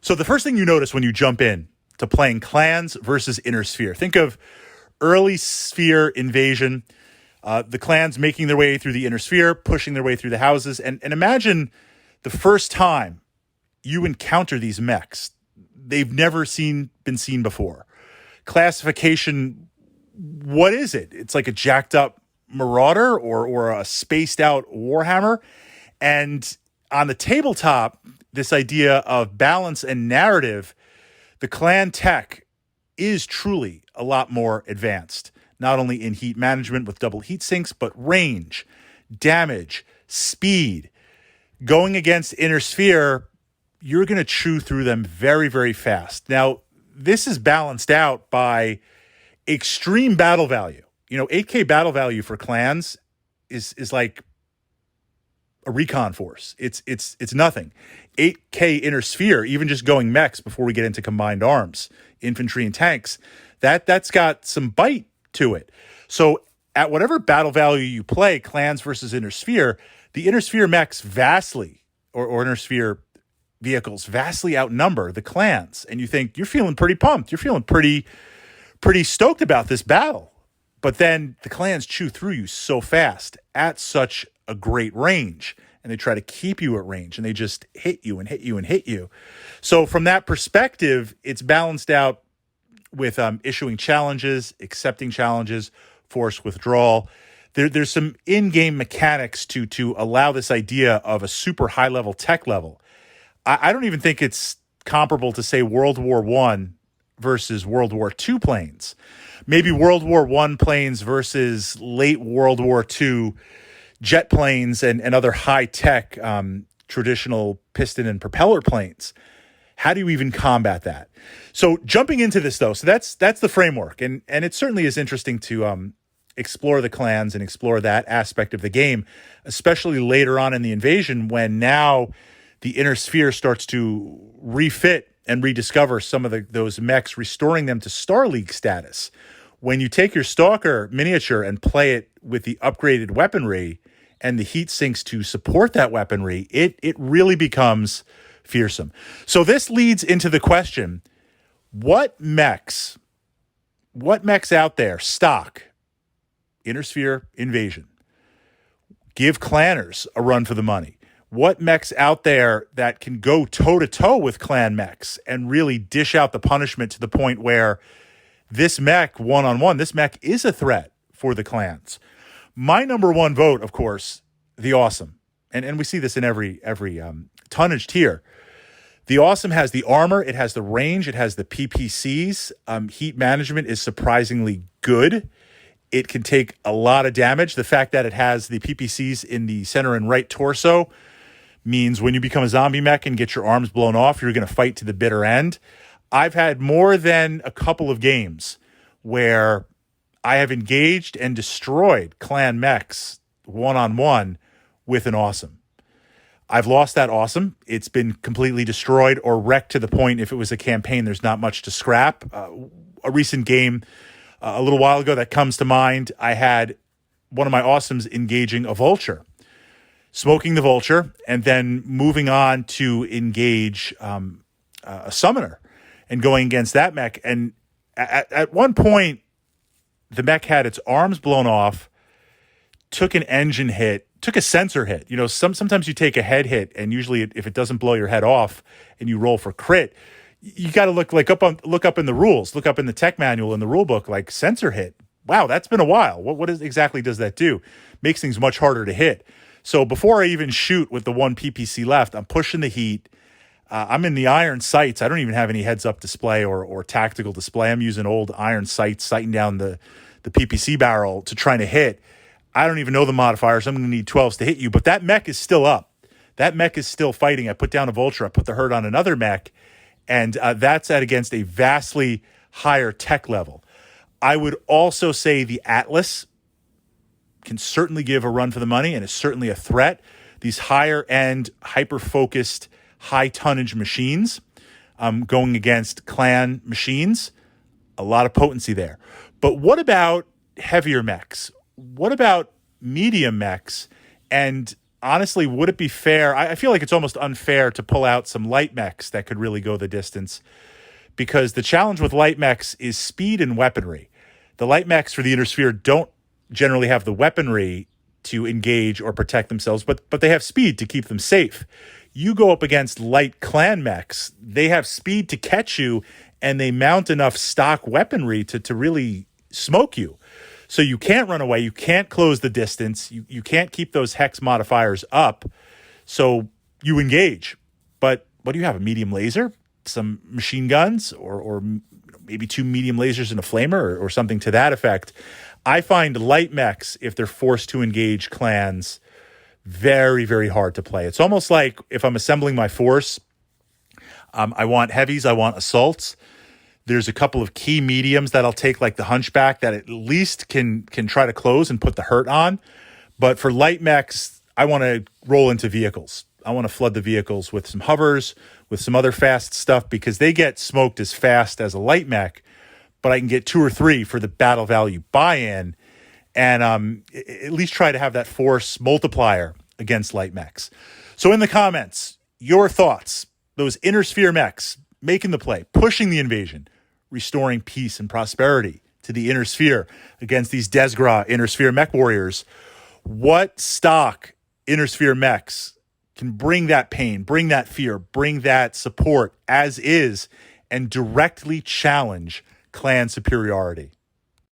So the first thing you notice when you jump in to playing clans versus inner sphere, think of early sphere invasion, the clans making their way through the inner sphere, pushing their way through the houses, and imagine the first time you encounter these mechs. They've never been seen before. Classification, what is it? It's like a jacked up Marauder or a spaced out Warhammer. And on the tabletop, this idea of balance and narrative, the clan tech is truly a lot more advanced, not only in heat management with double heat sinks, but range, damage, speed. Going against inner sphere, you're going to chew through them very, very fast. Now, this is balanced out by extreme battle value. 8K battle value for clans is like a recon force. It's nothing. 8K inner sphere, even just going mechs before we get into combined arms, infantry and tanks, that's got some bite to it. So at whatever battle value you play, clans versus inner sphere, the inner sphere mechs vastly, or inner sphere vehicles vastly outnumber the clans. And you think you're feeling pretty pumped. You're feeling pretty stoked about this battle. But then the clans chew through you so fast at such a great range, and they try to keep you at range, and they just hit you and hit you and hit you. So from that perspective, it's balanced out with issuing challenges, accepting challenges, force withdrawal. There's some in-game mechanics to allow this idea of a super high-level tech level. I don't even think it's comparable to, say, World War I versus World War II planes. Maybe World War I planes versus late World War II jet planes and other high-tech traditional piston and propeller planes. How do you even combat that? So jumping into this, though, so that's the framework. And it certainly is interesting to explore the clans and explore that aspect of the game, especially later on in the invasion when now the inner sphere starts to refit and rediscover some of those mechs, restoring them to Star League status. When you take your Stalker miniature and play it with the upgraded weaponry and the heat sinks to support that weaponry, it really becomes fearsome. So this leads into the question, what mechs out there, stock, inner sphere invasion, give clanners a run for the money? What mechs out there that can go toe-to-toe with clan mechs and really dish out the punishment to the point where this mech, one-on-one, this mech is a threat for the clans? My number one vote, of course, the Awesome. And we see this in every tonnage tier. The Awesome has the armor, it has the range, it has the PPCs. Heat management is surprisingly good. It can take a lot of damage. The fact that it has the PPCs in the center and right torso means when you become a zombie mech and get your arms blown off, you're going to fight to the bitter end. I've had more than a couple of games where I have engaged and destroyed clan mechs one-on-one with an Awesome. I've lost that Awesome. It's been completely destroyed or wrecked to the point, if it was a campaign, there's not much to scrap. A recent game a little while ago that comes to mind, I had one of my Awesomes engaging a vulture, smoking the vulture, and then moving on to engage a summoner and going against that mech. And at one point, the mech had its arms blown off, took an engine hit, took a sensor hit. Sometimes you take a head hit, and usually if it doesn't blow your head off and you roll for crit, you got to look up in the rules, look up in the tech manual in the rule book, like sensor hit. Wow, that's been a while. Exactly does that do? Makes things much harder to hit. So before I even shoot with the one PPC left, I'm pushing the heat. I'm in the iron sights. I don't even have any heads-up display or tactical display. I'm using old iron sights, sighting down the PPC barrel to try to hit. I don't even know the modifiers. I'm going to need 12s to hit you. But that mech is still up. That mech is still fighting. I put down a vulture. I put the hurt on another mech. And that's against a vastly higher tech level. I would also say the Atlas can certainly give a run for the money and is certainly a threat. These higher-end, hyper-focused, high-tonnage machines going against clan machines, a lot of potency there. But what about heavier mechs? What about medium mechs? And honestly, would it be fair? I feel like it's almost unfair to pull out some light mechs that could really go the distance, because the challenge with light mechs is speed and weaponry. The light mechs for the Inner Sphere don't generally have the weaponry to engage or protect themselves, but they have speed to keep them safe. You go up against light clan mechs, they have speed to catch you, and they mount enough stock weaponry to really smoke you. So you can't run away, you can't close the distance, you can't keep those hex modifiers up, so you engage. But what do you have, a medium laser? Some machine guns, or maybe 2 medium lasers and a flamer, or something to that effect. I find light mechs, if they're forced to engage clans, very, very hard to play. It's almost like if I'm assembling my force, I want heavies, I want assaults. There's a couple of key mediums that I'll take, like the Hunchback, that at least can try to close and put the hurt on. But for light mechs, I want to roll into vehicles. I want to flood the vehicles with some hovers, with some other fast stuff, because they get smoked as fast as a light mech, but I can get 2 or 3 for the battle value buy-in, and at least try to have that force multiplier against light mechs. So in the comments, your thoughts, those Inner Sphere mechs making the play, pushing the invasion, restoring peace and prosperity to the Inner Sphere against these Desgra Inner Sphere mech warriors. What stock Inner Sphere mechs can bring that pain, bring that fear, bring that support as is, and directly challenge clan superiority?